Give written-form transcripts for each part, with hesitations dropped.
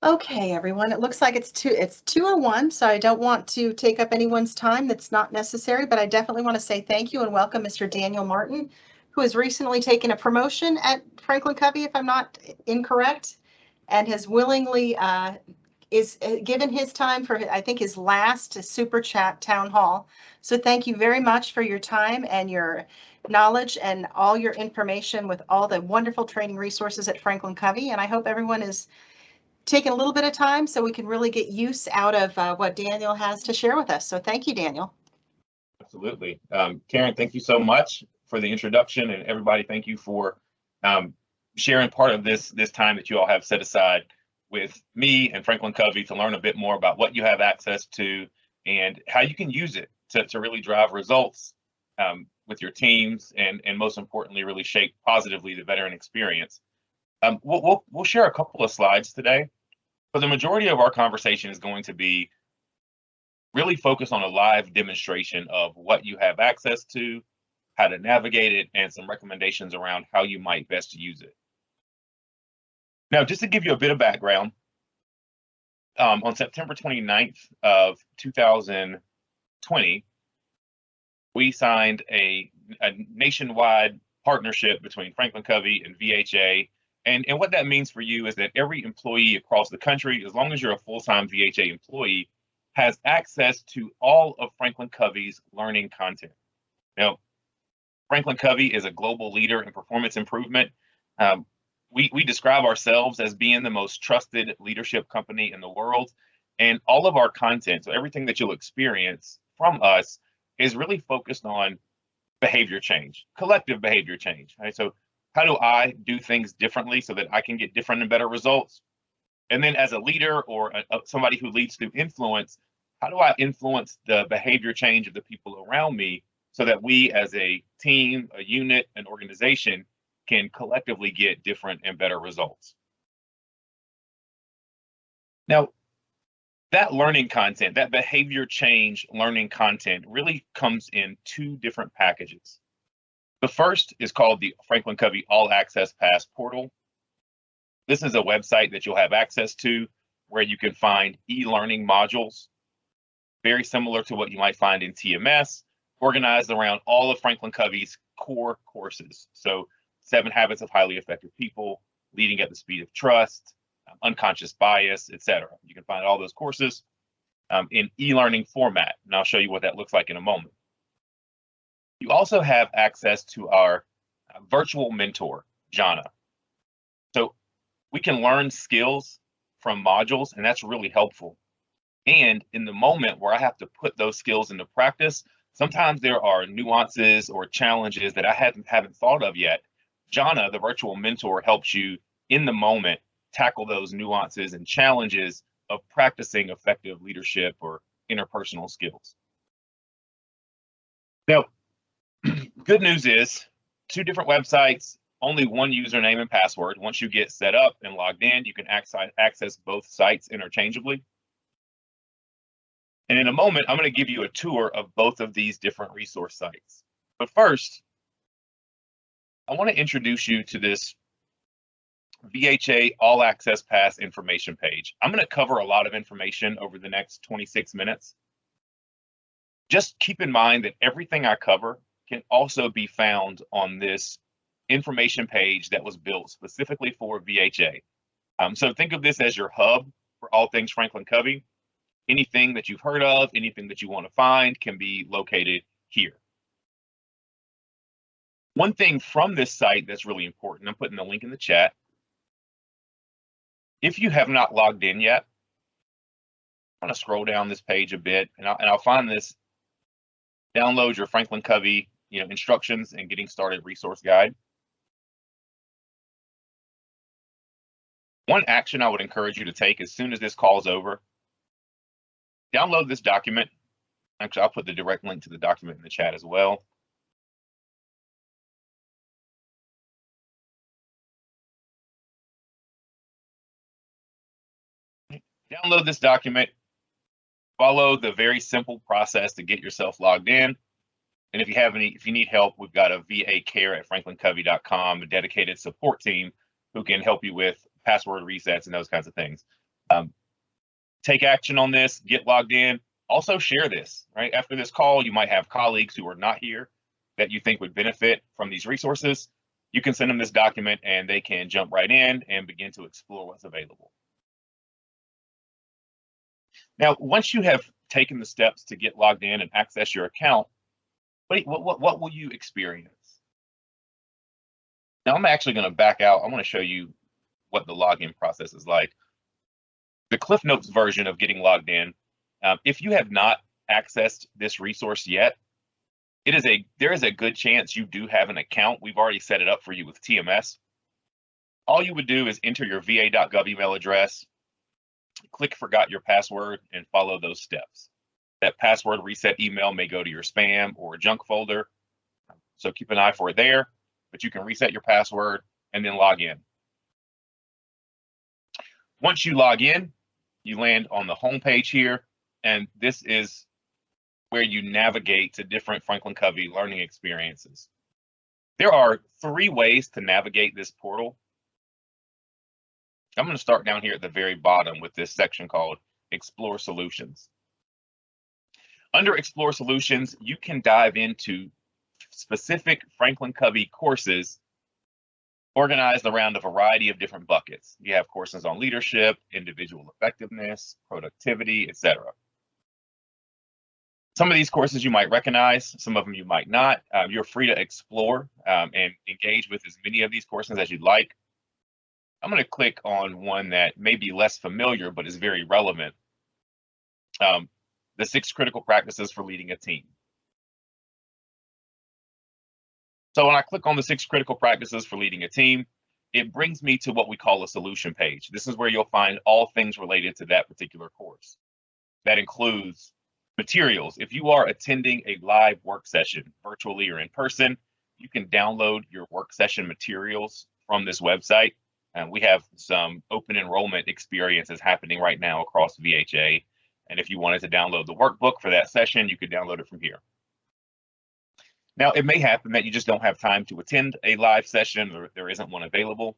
Okay, everyone, it looks like it's 2:01, so I don't want to take up anyone's time that's not necessary, but I definitely want to say thank you and welcome Mr. Daniel Martin, who has recently taken a promotion at Franklin Covey, if I'm not incorrect, and has willingly is given his time for, I think, his last Super Chat town hall. So thank you very much for your time and your knowledge and all your information with all the wonderful training resources at Franklin Covey. And I hope everyone is taking a little bit of time so we can really get use out of what Daniel has to share with us. So thank you, Daniel. Absolutely. Karen, thank you so much for the introduction, and everybody, thank you for sharing part of this time that you all have set aside with me and Franklin Covey to learn a bit more about what you have access to and how you can use it to really drive results with your teams and most importantly, really shape positively the veteran experience. We'll share a couple of slides today, but the majority of our conversation is going to be really focused on a live demonstration of what you have access to, how to navigate it, and some recommendations around how you might best use it. Now, just to give you a bit of background, on September 29th of 2020, we signed a nationwide partnership between Franklin Covey and VHA. And what that means for you is that every employee across the country, as long as you're a full-time VHA employee, has access to all of Franklin Covey's learning content. Now, Franklin Covey is a global leader in performance improvement. We describe ourselves as being the most trusted leadership company in the world. And all of our content, so everything that you'll experience from us, is really focused on behavior change, collective behavior change. Right? So how do I do things differently so that I can get different and better results? And then as a leader or somebody who leads through influence, how do I influence the behavior change of the people around me so that we as a team, a unit, an organization can collectively get different and better results? Now, that learning content, that behavior change learning content really comes in two different packages. The first is called the Franklin Covey All Access Pass portal. This is a website that you'll have access to where you can find e-learning modules, very similar to what you might find in TMS, organized around all of Franklin Covey's core courses. So 7 Habits of Highly Effective People, Leading at the Speed of Trust, Unconscious Bias, etc. You can find all those courses in e-learning format, and I'll show you what that looks like in a moment. You also have access to our virtual mentor, Jana. So we can learn skills from modules, and that's really helpful. And in the moment where I have to put those skills into practice, sometimes there are nuances or challenges that I haven't thought of yet. Jana, the virtual mentor, helps you in the moment tackle those nuances and challenges of practicing effective leadership or interpersonal skills. Now, good news is 2 different websites, only one username and password. Once you get set up and logged in, you can access both sites interchangeably. And in a moment, I'm going to give you a tour of both of these different resource sites. But first, I want to introduce you to this VHA All Access Pass information page. I'm going to cover a lot of information over the next 26 minutes. Just keep in mind that everything I cover can also be found on this information page that was built specifically for VHA. So think of this as your hub for all things Franklin Covey. Anything that you've heard of, anything that you want to find can be located here. One thing from this site that's really important, I'm putting the link in the chat. If you have not logged in yet, I'm going to scroll down this page a bit, and I'll find this. Download your Franklin Covey, instructions and getting started resource guide. One action I would encourage you to take as soon as this call is over, download this document. Actually, I'll put the direct link to the document in the chat as well. Download this document, follow the very simple process to get yourself logged in. And if you need help, we've got a vacare@franklincovey.com, a dedicated support team who can help you with password resets and those kinds of things. Take action on this, get logged in. Also share this, right? After this call, you might have colleagues who are not here that you think would benefit from these resources. You can send them this document and they can jump right in and begin to explore what's available. Now, once you have taken the steps to get logged in and access your account, what will you experience? Now, I'm actually going to back out. I want to show you what the login process is like. The Cliff Notes version of getting logged in, if you have not accessed this resource yet, there is a good chance you do have an account. We've already set it up for you with TMS. All you would do is enter your va.gov email address, click forgot your password, and follow those steps. That password reset email may go to your spam or junk folder, so keep an eye for it there, but you can reset your password and then log in. Once you log in, you land on the home page here, and this is where you navigate to different Franklin Covey learning experiences. There are 3 ways to navigate this portal. I'm going to start down here at the very bottom with this section called Explore Solutions. Under Explore Solutions, you can dive into specific Franklin Covey courses organized around a variety of different buckets. You have courses on leadership, individual effectiveness, productivity, etc. Some of these courses you might recognize, some of them you might not. You're free to explore and engage with as many of these courses as you'd like. I'm going to click on one that may be less familiar, but is very relevant. The 6 critical practices for leading a team. So when I click on the 6 critical practices for leading a team, it brings me to what we call a solution page. This is where you'll find all things related to that particular course. That includes materials. If you are attending a live work session, virtually or in person, you can download your work session materials from this website. And we have some open enrollment experiences happening right now across VHA. And if you wanted to download the workbook for that session, you could download it from here. Now, it may happen that you just don't have time to attend a live session or there isn't one available.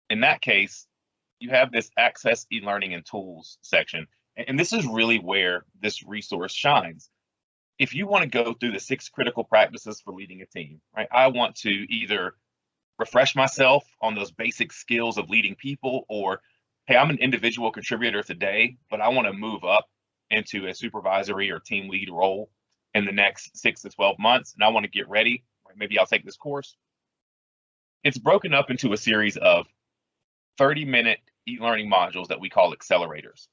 In that case, you have this Access e-learning and tools section. And this is really where this resource shines. If you want to go through the 6 critical practices for leading a team, right? I want to either refresh myself on those basic skills of leading people, or, hey, I'm an individual contributor today, but I want to move up into a supervisory or team lead role in the next 6 to 12 months, and I want to get ready. Maybe I'll take this course. It's broken up into a series of 30-minute e-learning modules that we call accelerators.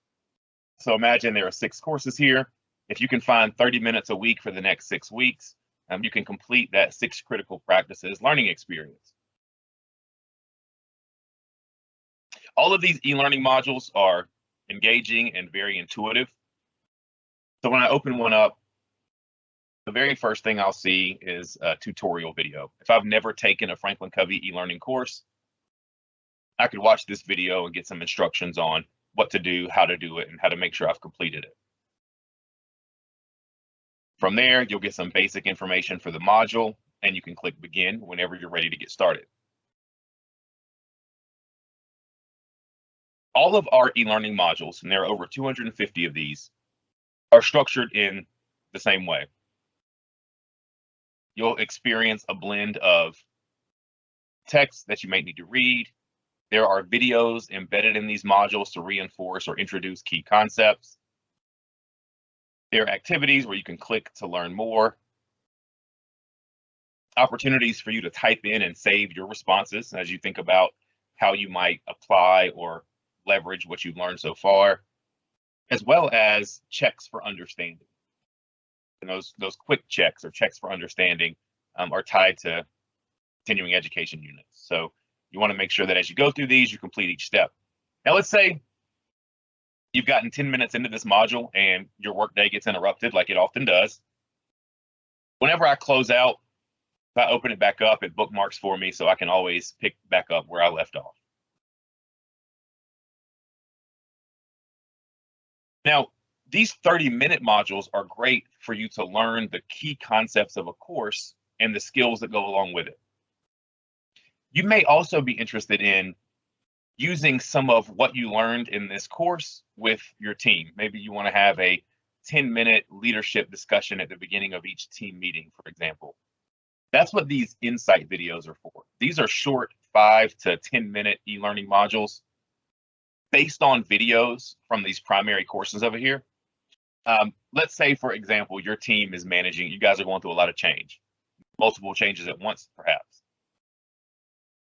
So imagine there are 6 courses here. If you can find 30 minutes a week for the next 6 weeks, you can complete that 6 critical practices learning experience. All of these e-learning modules are engaging and very intuitive. So when I open one up, the very first thing I'll see is a tutorial video. If I've never taken a Franklin Covey e-learning course, I could watch this video and get some instructions on what to do, how to do it, and how to make sure I've completed it. From there, you'll get some basic information for the module, and you can click begin whenever you're ready to get started. All of our e-learning modules, and there are over 250 of these, are structured in the same way. You'll experience a blend of text that you may need to read. There are videos embedded in these modules to reinforce or introduce key concepts. There are activities where you can click to learn more. Opportunities for you to type in and save your responses as you think about how you might apply or leverage what you've learned so far, as well as checks for understanding. And those quick checks or checks for understanding are tied to continuing education units. So you want to make sure that as you go through these, you complete each step. Now, let's say you've gotten 10 minutes into this module and your workday gets interrupted like it often does. Whenever I close out, if I open it back up, it bookmarks for me so I can always pick back up where I left off. Now, these 30-minute modules are great for you to learn the key concepts of a course and the skills that go along with it. You may also be interested in using some of what you learned in this course with your team. Maybe you want to have a 10-minute leadership discussion at the beginning of each team meeting, for example. That's what these insight videos are for. These are short 5 to 10-minute e-learning modules based on videos from these primary courses over here. Let's say, for example, your team is managing, you guys are going through a lot of change, multiple changes at once, perhaps.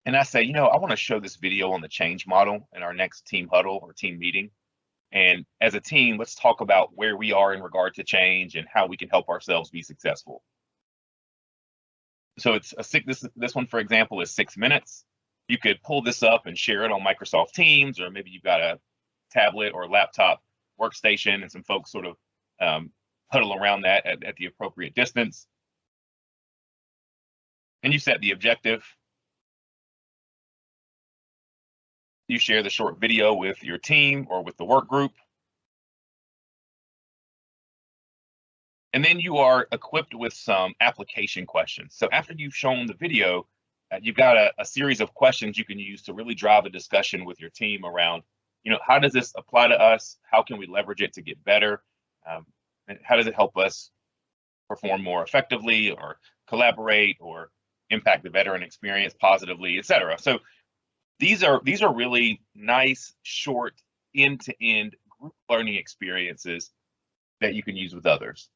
And I say, I want to show this video on the change model in our next team huddle or team meeting. And as a team, let's talk about where we are in regard to change and how we can help ourselves be successful. So it's this one, for example, is 6 minutes. You could pull this up and share it on Microsoft Teams, or maybe you've got a tablet or laptop workstation and some folks sort of huddle around that at the appropriate distance. And you set the objective. You share the short video with your team or with the work group. And then you are equipped with some application questions. So after you've shown the video, you've got a series of questions you can use to really drive a discussion with your team around, how does this apply to us? How can we leverage it to get better? And how does it help us perform more effectively or collaborate or impact the veteran experience positively, et cetera? So these are really nice, short, end-to-end group learning experiences that you can use with others.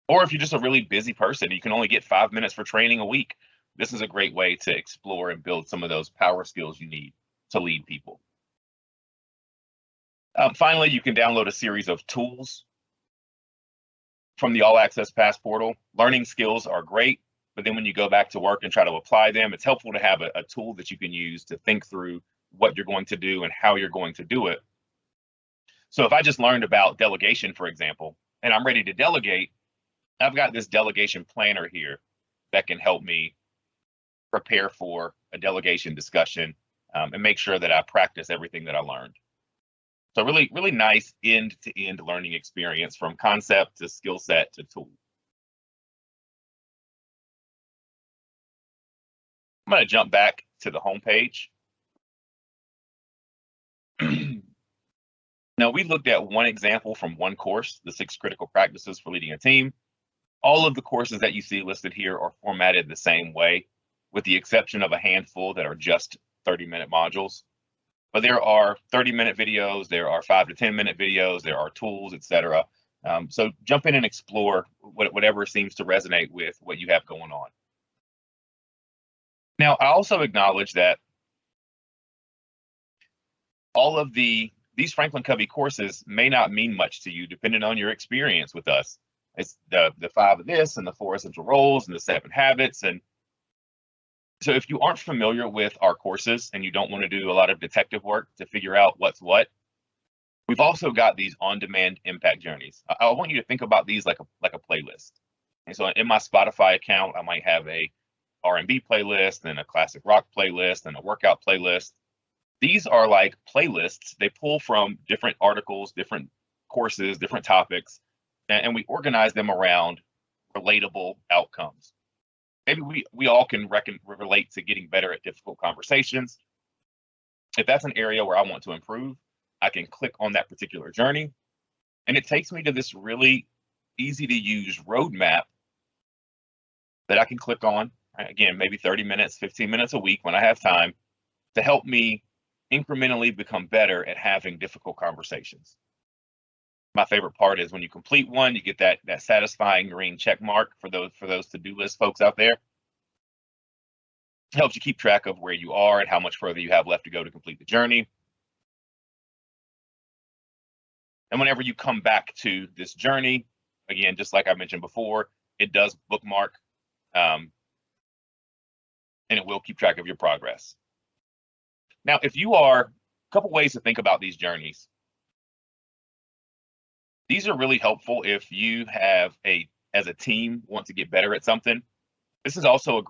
Or if you're just a really busy person, you can only get 5 minutes for training a week. This is a great way to explore and build some of those power skills you need to lead people. Finally, you can download a series of tools from the All Access Pass portal. Learning skills are great, but then when you go back to work and try to apply them, it's helpful to have a tool that you can use to think through what you're going to do and how you're going to do it. So if I just learned about delegation, for example, and I'm ready to delegate, I've got this delegation planner here that can help me prepare for a delegation discussion and make sure that I practice everything that I learned. So really, really nice end-to-end learning experience from concept to skill set to tool. I'm going to jump back to the home page. Now, we looked at one example from one course, the 6 critical practices for leading a team. All of the courses that you see listed here are formatted the same way, with the exception of a handful that are just 30-minute modules. But there are 30-minute videos, there are 5 to 10-minute videos, there are tools, etc. So jump in and explore whatever seems to resonate with what you have going on. Now, I also acknowledge that all of these Franklin Covey courses may not mean much to you, depending on your experience with us. It's the 5 of this and the 4 essential roles and the 7 habits. And so if you aren't familiar with our courses and you don't want to do a lot of detective work to figure out what's what, we've also got these on-demand impact journeys. I want you to think about these like a playlist. And so in my Spotify account, I might have a R&B playlist and a classic rock playlist and a workout playlist. These are like playlists. They pull from different articles, different courses, different topics, and we organize them around relatable outcomes. Maybe we all can relate to getting better at difficult conversations. If that's an area where I want to improve, I can click on that particular journey, and it takes me to this really easy to use roadmap that I can click on. Again, maybe 30 minutes, 15 minutes a week when I have time, to help me incrementally become better at having difficult conversations. My favorite part is when you complete one, you get that satisfying green check mark for those to-do list folks out there. It helps you keep track of where you are and how much further you have left to go to complete the journey. And whenever you come back to this journey, again, just like I mentioned before, it does bookmark, and it will keep track of your progress. Now, if you are, a couple ways to think about these journeys. These are really helpful if you have as a team, want to get better at something. This is also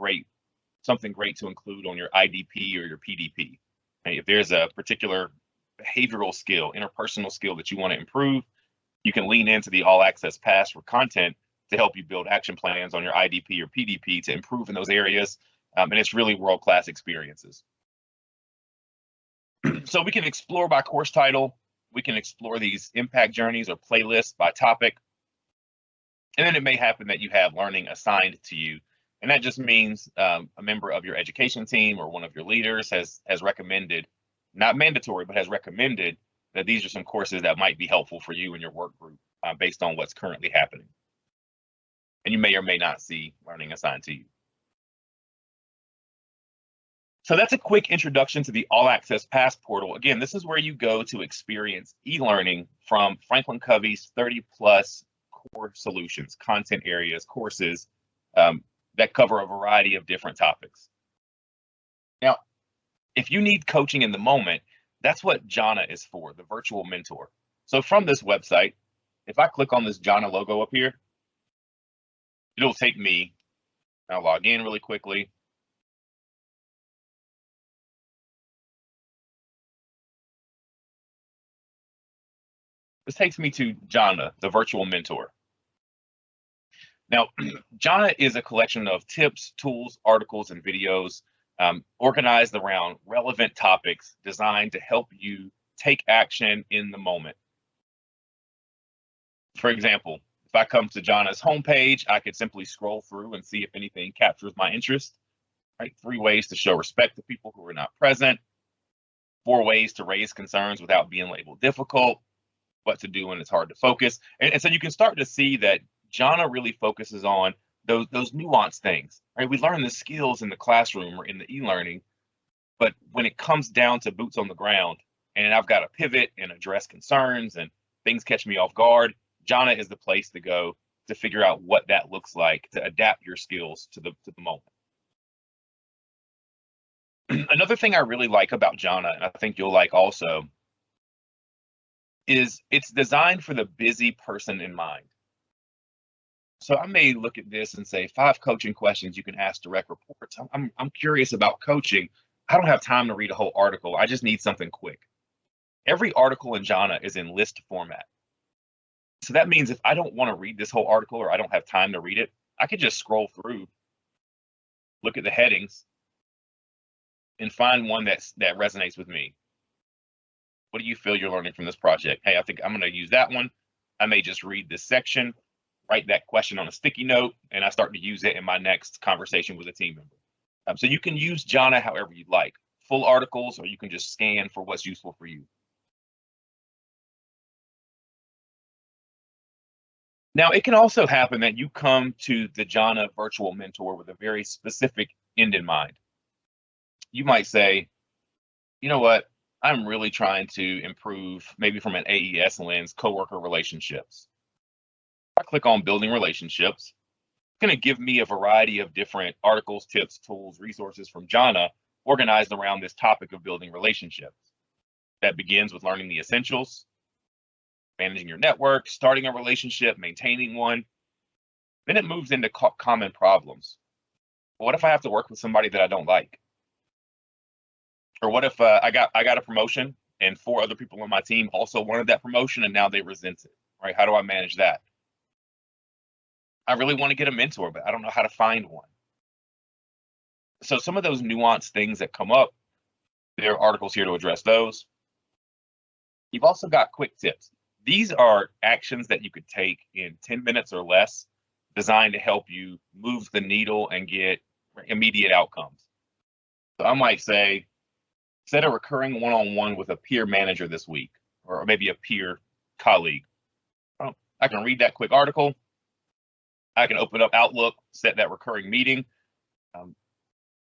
something great to include on your IDP or your PDP. And if there's a particular behavioral skill, interpersonal skill that you want to improve, you can lean into the All Access Pass for content to help you build action plans on your IDP or PDP to improve in those areas. And it's really world-class experiences. So we can explore by course title. We can explore these impact journeys or playlists by topic. And then it may happen that you have learning assigned to you. And that just means a member of your education team or one of your leaders has recommended, not mandatory, but has recommended that these are some courses that might be helpful for you and your work group based on what's currently happening. And you may or may not see learning assigned to you. So that's a quick introduction to the All Access Pass portal. Again, this is where you go to experience e-learning from Franklin Covey's 30+ core solutions, content areas, courses that cover a variety of different topics. Now, if you need coaching in the moment, that's what Jhana is for, the virtual mentor. So from this website, if I click on this Jhana logo up here, it'll take me, I'll log in really quickly. This takes me to Jhana, the virtual mentor. Now, Jhana is a collection of tips, tools, articles, and videos organized around relevant topics designed to help you take action in the moment. For example, if I come to Jhana's homepage, I could simply scroll through and see if anything captures my interest. Right? 3 ways to show respect to people who are not present. 4 ways to raise concerns without being labeled difficult. What to do when it's hard to focus. And so you can start to see that Jhana really focuses on those nuanced things, right? We learn the skills in the classroom or in the e-learning, but when it comes down to boots on the ground and I've got to pivot and address concerns and things catch me off guard, Jhana is the place to go to figure out what that looks like, to adapt your skills to the moment. Another thing I really like about Jhana, and I think you'll like also, is it's designed for the busy person in mind. So I may look at this and say 5 coaching questions you can ask direct reports. I'm curious about coaching. I don't have time to read a whole article. I just need something quick. Every article in Jhana is in list format. So that means if I don't want to read this whole article or I don't have time to read it, I could just scroll through, look at the headings, and find one that resonates with me. What do you feel you're learning from this project? Hey, I think I'm going to use that one. I may just read this section, write that question on a sticky note, and I start to use it in my next conversation with a team member. So you can use Jhana however you'd like, full articles, or you can just scan for what's useful for you. Now, it can also happen that you come to the Jhana virtual mentor with a very specific end in mind. You might say, you know what? I'm really trying to improve, maybe from an AES lens, coworker relationships. If I click on building relationships, it's going to give me a variety of different articles, tips, tools, resources from Jhana organized around this topic of building relationships. That begins with learning the essentials, managing your network, starting a relationship, maintaining one. Then it moves into common problems. What if I have to work with somebody that I don't like? Or what if I got a promotion and 4 other people on my team also wanted that promotion and now they resent it, right? How do I manage that? I really want to get a mentor, but I don't know how to find one. So some of those nuanced things that come up, there are articles here to address those. You've also got quick tips. These are actions that you could take in 10 minutes or less, designed to help you move the needle and get immediate outcomes. So I might say, set a recurring one-on-one with a peer manager this week, or maybe a peer colleague. I can read that quick article. I can open up Outlook, set that recurring meeting,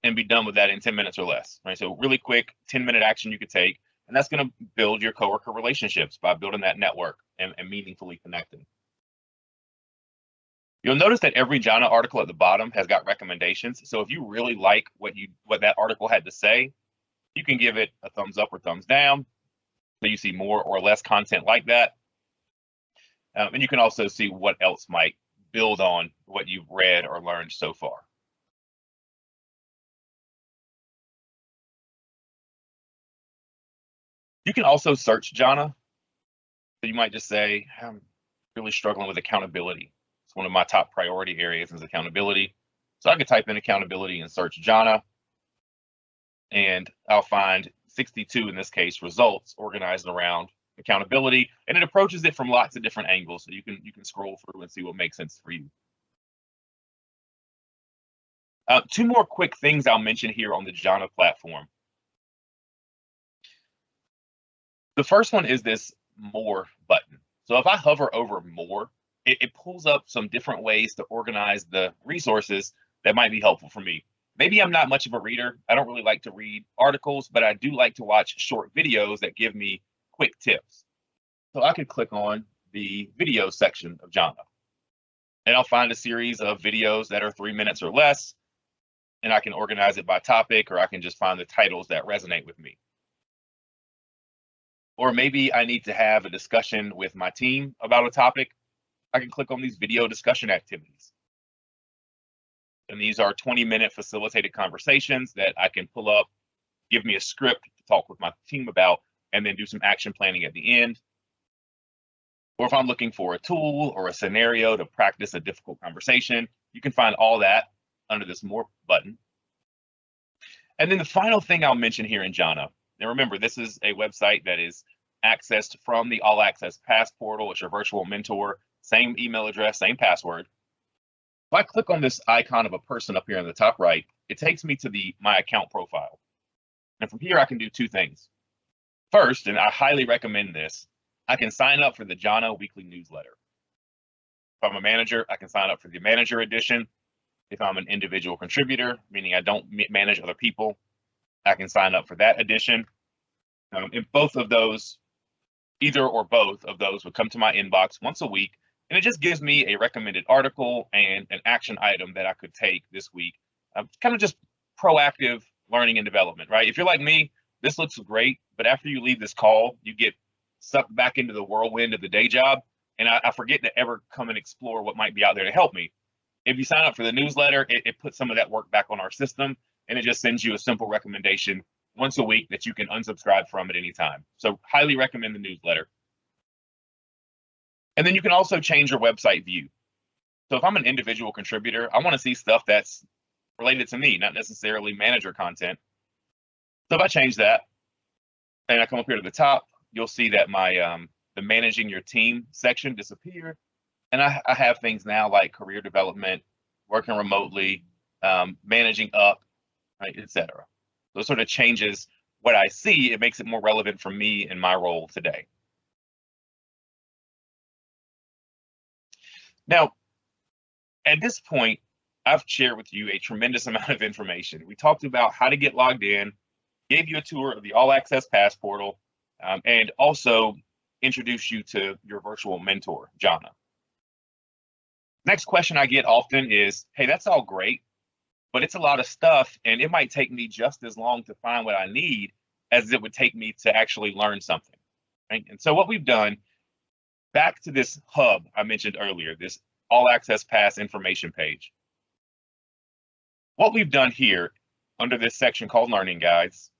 and be done with that in 10 minutes or less. Right? So really quick 10-minute action you could take, and that's going to build your coworker relationships by building that network and meaningfully connecting. You'll notice that every Jhana article at the bottom has got recommendations. So if you really like what that article had to say, you can give it a thumbs up or thumbs down, so you see more or less content like that. And you can also see what else might build on what you've read or learned so far. You can also search Jhana. So you might just say, I'm really struggling with accountability. It's one of my top priority areas is accountability. So I could type in accountability and search Jhana, and I'll find 62 in this case, results organized around accountability, and it approaches it from lots of different angles. So you can scroll through and see what makes sense for you. Two more quick things I'll mention here on the Jhana platform. The first one is this More button. So if I hover over More, it pulls up some different ways to organize the resources that might be helpful for me. Maybe I'm not much of a reader. I don't really like to read articles, but I do like to watch short videos that give me quick tips. So I could click on the video section of Jhana, and I'll find a series of videos that are 3 minutes or less, and I can organize it by topic, or I can just find the titles that resonate with me. Or maybe I need to have a discussion with my team about a topic. I can click on these video discussion activities. And these are 20-minute facilitated conversations that I can pull up, give me a script to talk with my team about, and then do some action planning at the end. Or if I'm looking for a tool or a scenario to practice a difficult conversation, you can find all that under this More button. And then the final thing I'll mention here in Jhana, and remember, this is a website that is accessed from the All Access Pass portal. It's your virtual mentor, same email address, same password. If I click on this icon of a person up here in the top right, it takes me to my account profile. And from here, I can do two things. First, and I highly recommend this, I can sign up for the Jhana weekly newsletter. If I'm a manager, I can sign up for the manager edition. If I'm an individual contributor, meaning I don't manage other people, I can sign up for that edition. And both of those, either or both of those, would come to my inbox once a week. And it just gives me a recommended article and an action item that I could take this week. Kind of just proactive learning and development, right? If you're like me, this looks great, but after you leave this call, you get sucked back into the whirlwind of the day job, and I forget to ever come and explore what might be out there to help me. If you sign up for the newsletter, it puts some of that work back on our system, and it just sends you a simple recommendation once a week that you can unsubscribe from at any time. So highly recommend the newsletter. And then you can also change your website view. So if I'm an individual contributor, I want to see stuff that's related to me, not necessarily manager content. So if I change that and I come up here to the top, you'll see that my the managing your team section disappeared. And I have things now like career development, working remotely, managing up, right, et cetera. So it sort of changes what I see. It makes it more relevant for me in my role today. Now, at this point, I've shared with you a tremendous amount of information. We talked about how to get logged in, gave you a tour of the All Access Pass portal, and also introduced you to your virtual mentor, Jhana. Next question I get often is, hey, that's all great, but it's a lot of stuff, and it might take me just as long to find what I need as it would take me to actually learn something, right? And so what we've done, back to this hub I mentioned earlier, this All Access Pass information page. What we've done here under this section called Learning Guides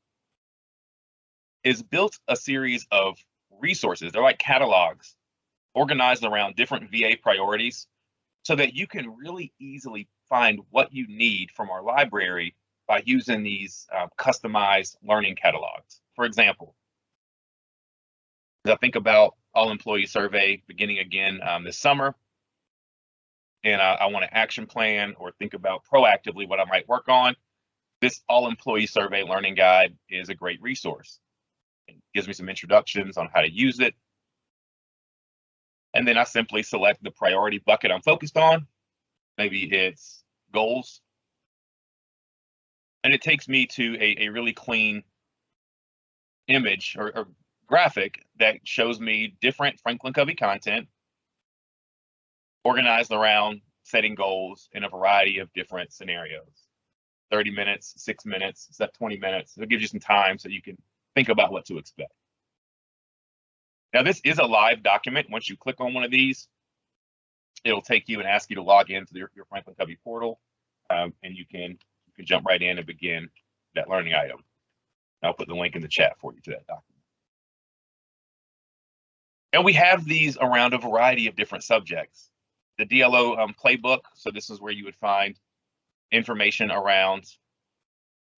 is built a series of resources. They're like catalogs organized around different VA priorities so that you can really easily find what you need from our library by using these customized learning catalogs. For example, as I think about All Employee Survey beginning again this summer, and I want to action plan or think about proactively what I might work on, this All Employee Survey Learning Guide is a great resource. It gives me some introductions on how to use it. And then I simply select the priority bucket I'm focused on. Maybe it's goals. And it takes me to a really clean image or graphic that shows me different Franklin Covey content organized around setting goals in a variety of different scenarios. 30 minutes, 6 minutes, 20 minutes. It'll give you some time so you can think about what to expect. Now, this is a live document. Once you click on one of these, it'll take you and ask you to log into your Franklin Covey portal, and you can jump right in and begin that learning item. I'll put the link in the chat for you to that document. And we have these around a variety of different subjects. The DLO playbook, so this is where you would find information around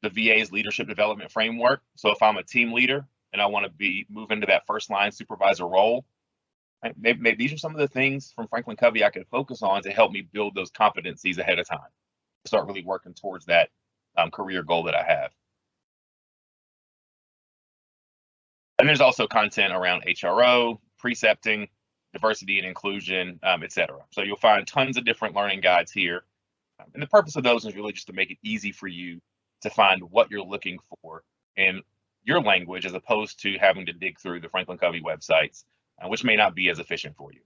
the VA's leadership development framework. So if I'm a team leader and I want to move into that first line supervisor role, maybe these are some of the things from Franklin Covey I could focus on to help me build those competencies ahead of time, start really working towards that career goal that I have. And there's also content around HRO, precepting, diversity and inclusion, etc. So you'll find tons of different learning guides here. And the purpose of those is really just to make it easy for you to find what you're looking for in your language, as opposed to having to dig through the Franklin Covey websites, which may not be as efficient for you.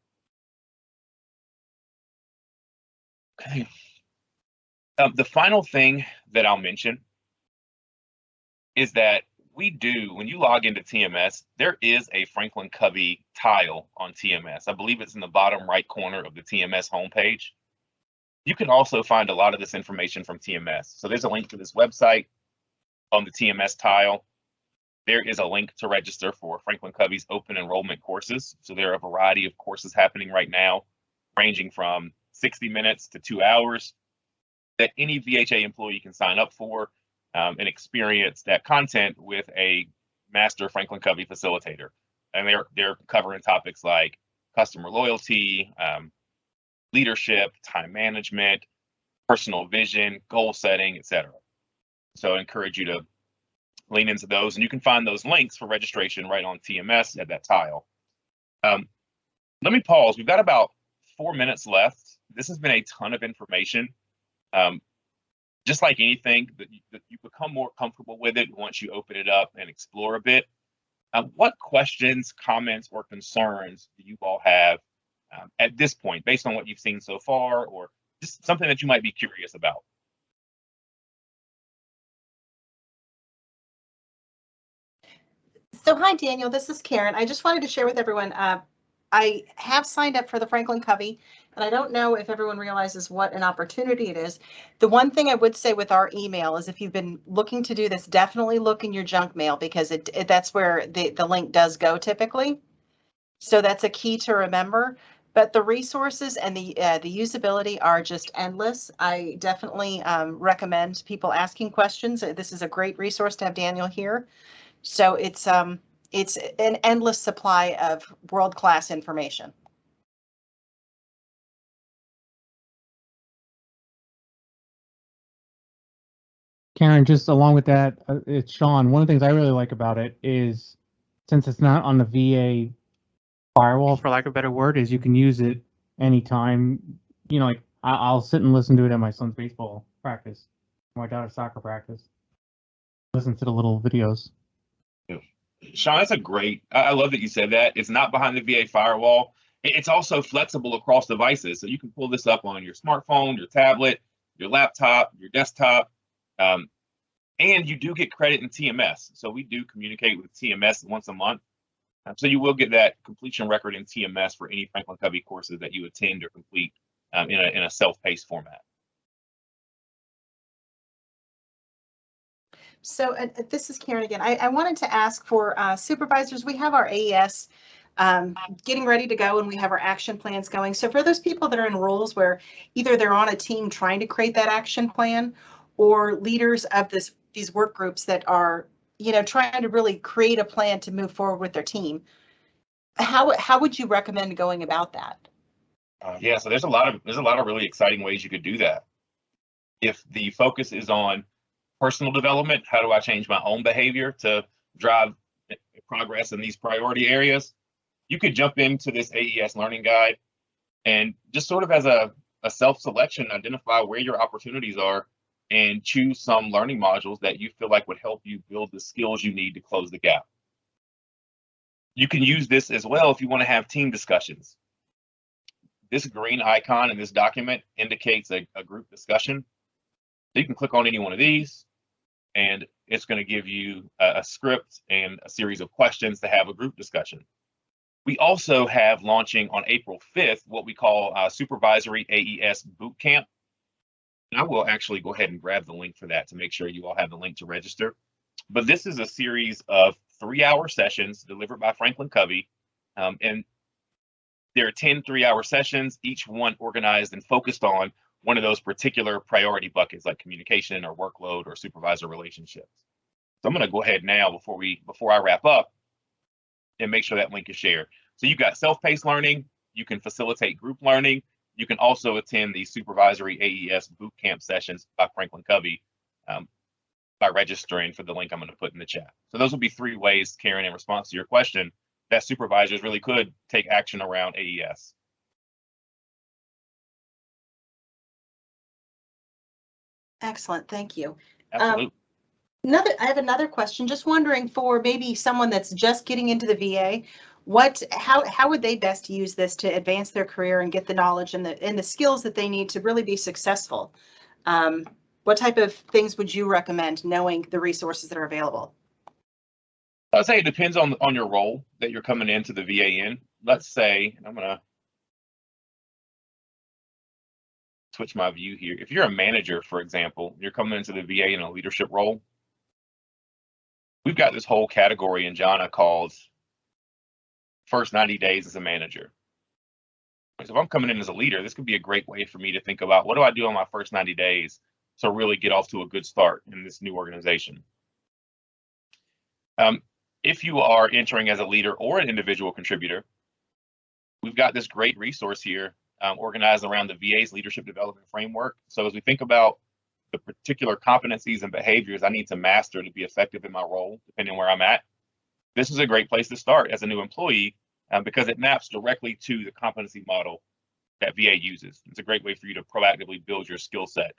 Okay. The final thing that I'll mention is that when you log into TMS, there is a Franklin Covey tile on TMS. I believe it's in the bottom right corner of the TMS homepage. You can also find a lot of this information from TMS. So there's a link to this website on the TMS tile. There is a link to register for Franklin Covey's open enrollment courses. So there are a variety of courses happening right now, ranging from 60 minutes to 2 hours, that any VHA employee can sign up for and experience that content with a master Franklin Covey facilitator. And they're covering topics like customer loyalty, leadership, time management, personal vision, goal setting, etc. So I encourage you to lean into those, and you can find those links for registration right on TMS at that tile. Let me pause. We've got about 4 minutes left. This has been a ton of information. Just like anything, that you become more comfortable with it once you open it up and explore a bit. What questions, comments, or concerns do you all have at this point, based on what you've seen so far, or just something that you might be curious about? So hi, Daniel, this is Karen. I just wanted to share with everyone, I have signed up for the Franklin Covey, and I don't know if everyone realizes what an opportunity it is. The one thing I would say with our email is, if you've been looking to do this, definitely look in your junk mail, because that's where the link does go typically. So that's a key to remember. But the resources and the usability are just endless. I definitely recommend people asking questions. This is a great resource to have Daniel here. So it's an endless supply of world-class information. Karen, just along with that, it's Sean. One of the things I really like about it is, since it's not on the VA firewall, for lack of a better word, is you can use it anytime. You know, like I'll sit and listen to it at my son's baseball practice, my daughter's soccer practice. Listen to the little videos. Sean, that's I love that you said that. It's not behind the VA firewall. It's also flexible across devices. So you can pull this up on your smartphone, your tablet, your laptop, your desktop. And you do get credit in TMS. So we do communicate with TMS once a month. So you will get that completion record in TMS for any Franklin Covey courses that you attend or complete in a self-paced format. So this is Karen again. I wanted to ask for supervisors. We have our AES getting ready to go, and we have our action plans going. So for those people that are in roles where either they're on a team trying to create that action plan, or leaders of these work groups that are, trying to really create a plan to move forward with their team, how would you recommend going about that? Yeah, so there's a lot of really exciting ways you could do that. If the focus is on personal development, how do I change my own behavior to drive progress in these priority areas? You could jump into this AES learning guide and just sort of as a self-selection, identify where your opportunities are and choose some learning modules that you feel like would help you build the skills you need to close the gap. You can use this as well if you want to have team discussions. This green icon in this document indicates a group discussion. So you can click on any one of these, and it's going to give you a script and a series of questions to have a group discussion. We also have launching on April 5th what we call Supervisory AES Bootcamp. And I will actually go ahead and grab the link for that to make sure you all have the link to register. But this is a series of 3-hour sessions delivered by Franklin Covey. And there are 10 3-hour sessions, each one organized and focused on one of those particular priority buckets like communication or workload or supervisor relationships. So I'm going to go ahead now before I wrap up and make sure that link is shared. So you've got self-paced learning. You can facilitate group learning. You can also attend the supervisory AES bootcamp sessions by Franklin Covey by registering for the link I'm going to put in the chat. So those will be 3 ways, Karen, in response to your question, that supervisors really could take action around AES. Excellent, thank you. Absolutely. I have another question. Just wondering, for maybe someone that's just getting into the VA, how would they best use this to advance their career and get the knowledge and the skills that they need to really be successful? What type of things would you recommend, knowing the resources that are available? I'd say it depends on your role that you're coming into the VA in. Let's say, I'm going to switch my view here. If you're a manager, for example, you're coming into the VA in a leadership role, we've got this whole category in JANA called first 90 days as a manager. So if I'm coming in as a leader, this could be a great way for me to think about, what do I do on my first 90 days to really get off to a good start in this new organization? If you are entering as a leader or an individual contributor, we've got this great resource here organized around the VA's leadership development framework. So as we think about the particular competencies and behaviors I need to master to be effective in my role, depending on where I'm at, this is a great place to start as a new employee because it maps directly to the competency model that VA uses. It's a great way for you to proactively build your skill set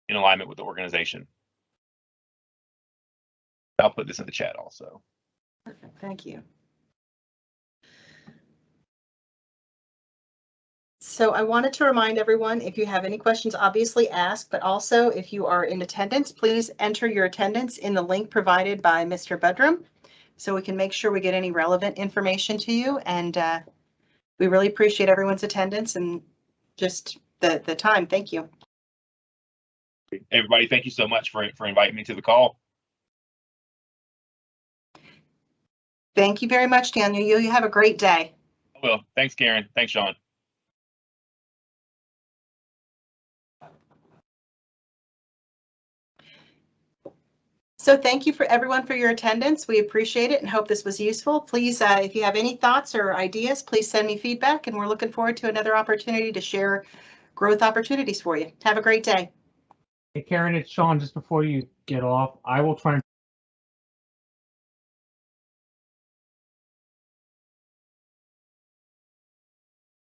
in alignment with the organization. I'll put this in the chat also. Perfect, thank you. So I wanted to remind everyone, if you have any questions, obviously ask, but also if you are in attendance, please enter your attendance in the link provided by Mr. Budrum, so we can make sure we get any relevant information to you. And we really appreciate everyone's attendance and just the time. Thank you. Everybody, thank you so much for inviting me to the call. Thank you very much, Daniel. You have a great day. Well, thanks, Karen. Thanks, Sean. So thank you for everyone for your attendance. We appreciate it and hope this was useful. Please, if you have any thoughts or ideas, please send me feedback, and we're looking forward to another opportunity to share growth opportunities for you. Have a great day. Hey, Karen, it's Sean. Just before you get off, I will try and